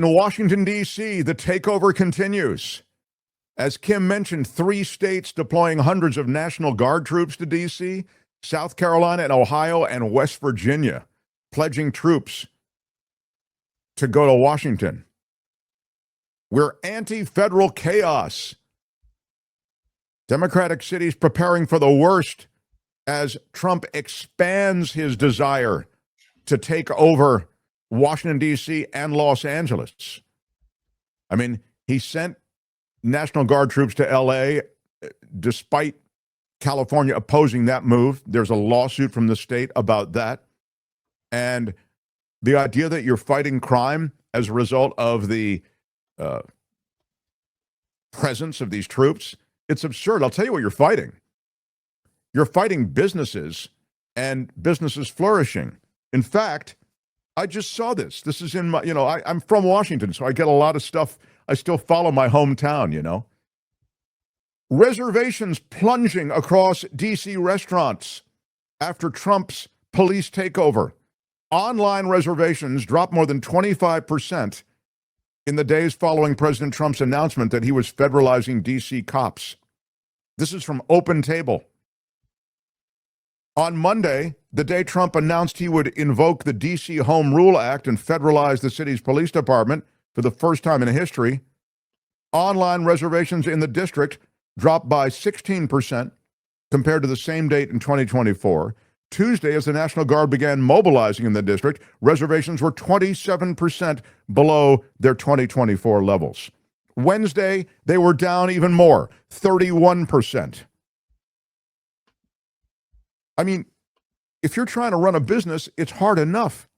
In Washington, D.C., the takeover continues. As Kim mentioned, 3 states deploying hundreds of National Guard troops to D.C., South Carolina and Ohio and West Virginia, pledging troops to go to Washington. We're anti-federal chaos. Democratic cities preparing for the worst as Trump expands his desire to take over Washington, D.C. and Los Angeles. I mean, he sent National Guard troops to L.A. despite California opposing that move. There's a lawsuit from the state about that. And the idea that you're fighting crime as a result of the presence of these troops, it's absurd. I'll tell you what you're fighting. You're fighting businesses and businesses flourishing. In fact, I just saw this. This is in my, I'm from Washington, so I get a lot of stuff. I still follow my hometown, Reservations plunging across D.C. restaurants after Trump's police takeover. Online reservations dropped more than 25% in the days following President Trump's announcement that he was federalizing D.C. cops. This is from Open Table. On Monday, the day Trump announced he would invoke the D.C. Home Rule Act and federalize the city's police department for the first time in history, online reservations in the district dropped by 16% compared to the same date in 2024. Tuesday, as the National Guard began mobilizing in the district, reservations were 27% below their 2024 levels. Wednesday, they were down even more, 31%. I mean, if you're trying to run a business, it's hard enough.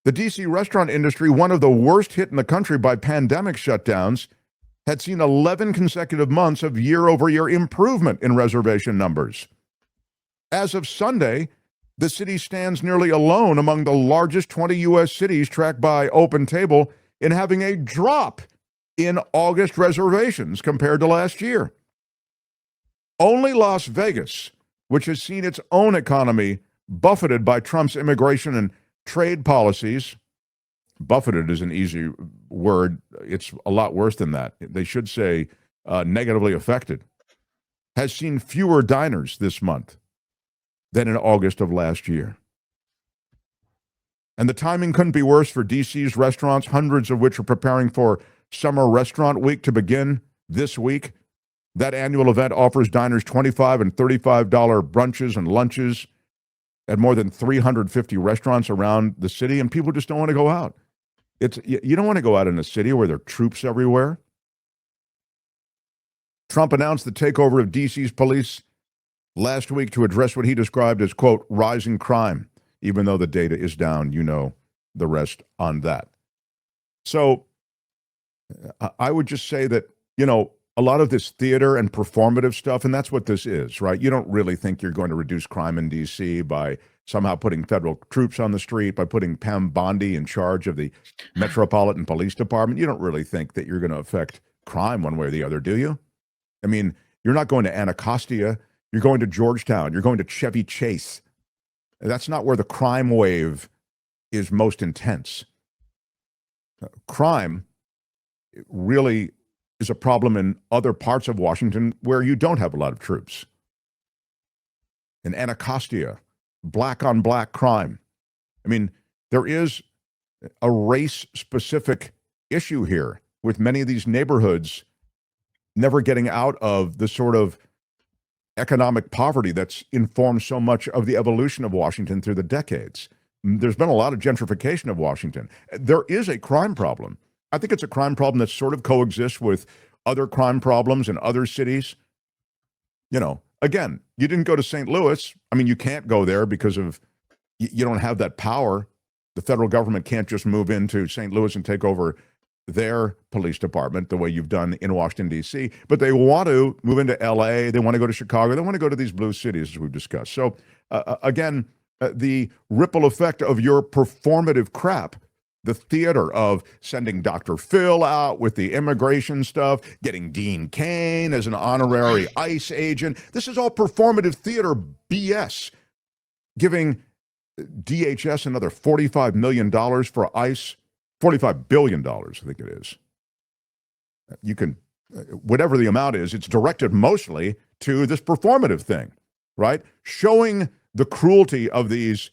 The D.C. restaurant industry, one of the worst hit in the country by pandemic shutdowns, had seen 11 consecutive months of year-over-year improvement in reservation numbers. As of Sunday, the city stands nearly alone among the largest 20 U.S. cities tracked by Open Table in having a drop in August reservations compared to last year. Only Las Vegas, which has seen its own economy buffeted by Trump's immigration and trade policies. Buffeted is an easy word. It's a lot worse than that. They should say negatively affected. Has seen fewer diners this month than in August of last year. And the timing couldn't be worse for D.C.'s restaurants, hundreds of which are preparing for Summer Restaurant Week to begin this week. That annual event offers diners $25 and $35 brunches and lunches at more than 350 restaurants around the city, and people just don't want to go out. You don't want to go out in a city where there are troops everywhere. Trump announced the takeover of D.C.'s police last week to address what he described as, quote, rising crime, even though the data is down. You know the rest on that. So I would just say that, a lot of this theater and performative stuff, and that's what this is, right? You don't really think you're going to reduce crime in D.C. by somehow putting federal troops on the street, by putting Pam Bondi in charge of the Metropolitan Police Department. You don't really think that you're going to affect crime one way or the other, do you? I mean, you're not going to Anacostia. You're going to Georgetown. You're going to Chevy Chase. That's not where the crime wave is most intense. Crime really is a problem in other parts of Washington where you don't have a lot of troops. In Anacostia, black on black crime. I mean, there is a race-specific issue here with many of these neighborhoods never getting out of the sort of economic poverty that's informed so much of the evolution of Washington through the decades. There's been a lot of gentrification of Washington. There is a crime problem. I think it's a crime problem that sort of coexists with other crime problems in other cities. Again, you didn't go to St. Louis. I mean, you can't go there because you don't have that power. The federal government can't just move into St. Louis and take over their police department the way you've done in Washington, D.C. But they want to move into L.A. They want to go to Chicago. They want to go to these blue cities, as we've discussed. So, again, the ripple effect of your performative crap, the theater of sending Dr. Phil out with the immigration stuff, getting Dean Cain as an honorary ICE agent. This is all performative theater BS. Giving DHS another $45 million for ICE $45 billion, I think it is. You can, whatever the amount is, it's directed mostly to this performative thing, right? Showing the cruelty of these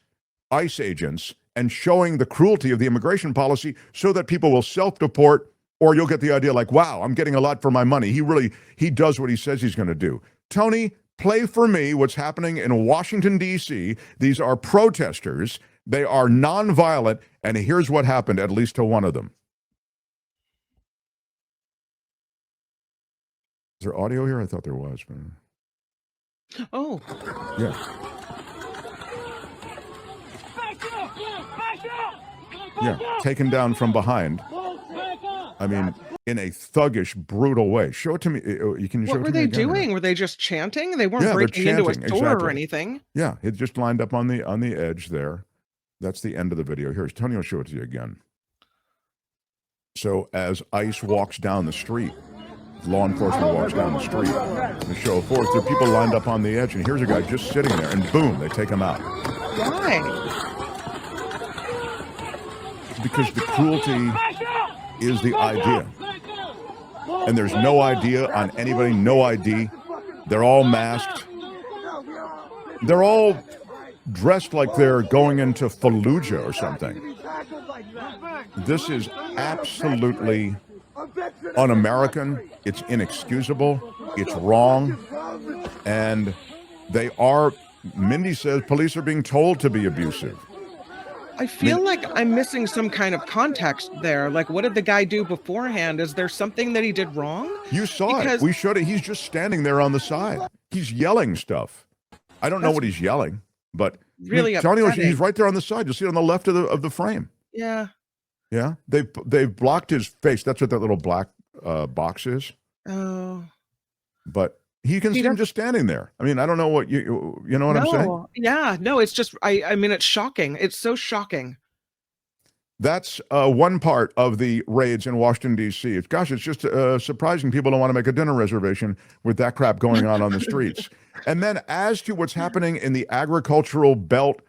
ICE agents and showing the cruelty of the immigration policy so that people will self-deport, or you'll get the idea like, wow, I'm getting a lot for my money. He does what he says he's going to do. Tony, play for me what's happening in Washington, D.C. These are protesters. They are nonviolent, and here's what happened, at least to one of them. Is there audio here? I thought there was. Oh. Yeah. Yeah, taken down from behind. I mean, in a thuggish, brutal way. Show it to me. You can show What it were to they me again, doing? Were they just chanting? They weren't Yeah, breaking they're into a chanting, store exactly. or anything. Yeah, it just lined up on the edge there. That's the end of the video. Here's Tony will show it to you again. So as ICE walks down the street, law enforcement walks down the street, and show forth, there are people lined up on the edge, and here's a guy just sitting there, and boom, they take him out. Why? Because the cruelty is the idea. And there's no idea on anybody, no ID. They're all masked. They're all dressed like they're going into Fallujah or something. This is absolutely un-American. It's inexcusable. It's wrong. And they are, Mindy says, police are being told to be abusive. I feel like I'm missing some kind of context there. Like, what did the guy do beforehand? Is there something that he did wrong? You saw it. We showed it. He's just standing there on the side. He's yelling stuff. I don't know what he's yelling, but really Johnny, he's right there on the side. You'll see it on the left of the frame. Yeah. Yeah. They've blocked his face. That's what that little black box is. Oh. But he can see him just standing there. I mean, I don't know what you know what I'm saying? Yeah, no, it's just, I mean, it's shocking. It's so shocking. That's one part of the raids in Washington, D.C. It's just surprising people don't want to make a dinner reservation with that crap going on the streets. And then as to what's happening in the agricultural belt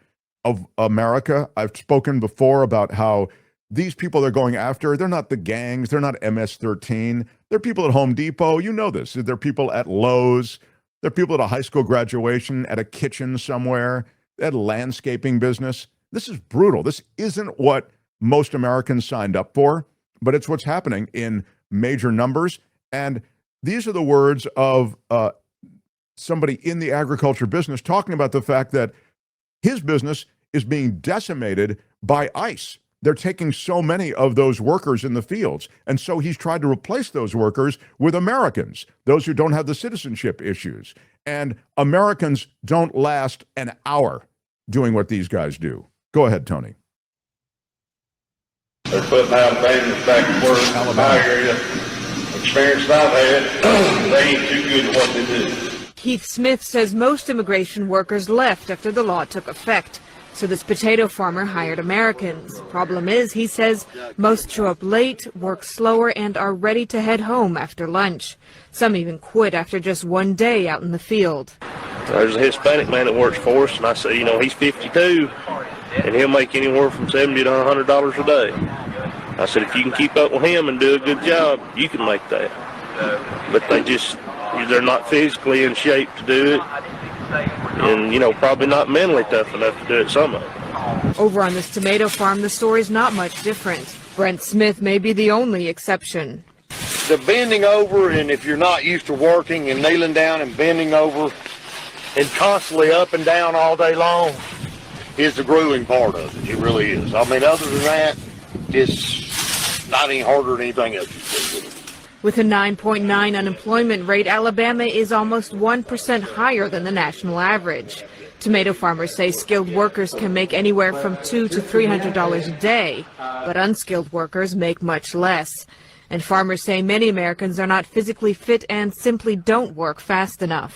of America, I've spoken before about how these people they're going after, they're not the gangs, they're not MS-13. They're people at Home Depot. You know this. They're people at Lowe's. They're people at a high school graduation, at a kitchen somewhere, at a landscaping business. This is brutal. This isn't what most Americans signed up for, but it's what's happening in major numbers. And these are the words of somebody in the agriculture business talking about the fact that his business is being decimated by ICE. They're taking so many of those workers in the fields. And so he's tried to replace those workers with Americans, those who don't have the citizenship issues. And Americans don't last an hour doing what these guys do. Go ahead, Tony. They're putting Alabamans back to work in my area. Experience I've had, they ain't too good at what they do. Keith Smith says most immigration workers left after the law took effect. So this potato farmer hired Americans. Problem is, he says, most show up late, work slower, and are ready to head home after lunch. Some even quit after just one day out in the field. There's a Hispanic man that works for us, and I say, he's 52, and he'll make anywhere from $70 to $100 a day. I said, if you can keep up with him and do a good job, you can make that. But they're not physically in shape to do it. And, probably not mentally tough enough to do it, some of them. Over on this tomato farm, the story's not much different. Brent Smith may be the only exception. The bending over, and if you're not used to working and kneeling down and bending over and constantly up and down all day long, is the grueling part of it. It really is. I mean, other than that, it's not any harder than anything else you can do. With a 9.9 unemployment rate, Alabama is almost 1% higher than the national average. Tomato farmers say skilled workers can make anywhere from $200 to $300 a day, but unskilled workers make much less. And farmers say many Americans are not physically fit and simply don't work fast enough.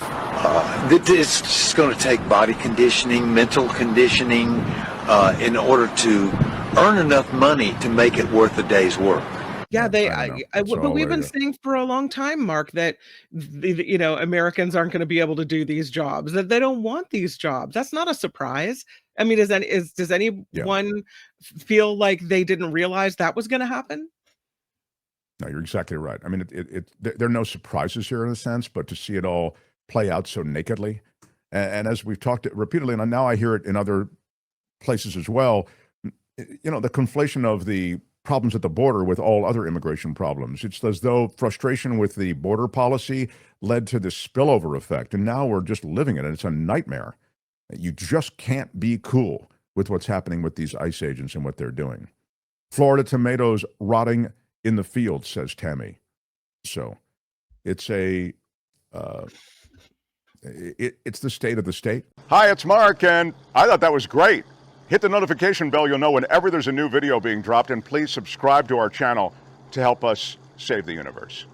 It's just going to take body conditioning, mental conditioning, in order to earn enough money to make it worth a day's work. Yeah, I don't know. It's but all we've been a, saying for a long time, Mark, that Americans aren't going to be able to do these jobs, that they don't want these jobs. That's not a surprise. I mean, does yeah. anyone feel like they didn't realize that was going to happen? No, you're exactly right. I mean, there are no surprises here in a sense, but to see it all play out so nakedly, and as we've talked repeatedly, and now I hear it in other places as well, the conflation of the problems at the border with all other immigration problems. It's as though frustration with the border policy led to this spillover effect, and now we're just living it, and it's a nightmare. You just can't be cool with what's happening with these ICE agents and what they're doing. Florida tomatoes rotting in the field, says Tammy. So it's it's the state of the state. Hi, it's Mark, and I thought that was great. Hit the notification bell. You'll know whenever there's a new video being dropped, and please subscribe to our channel to help us save the universe.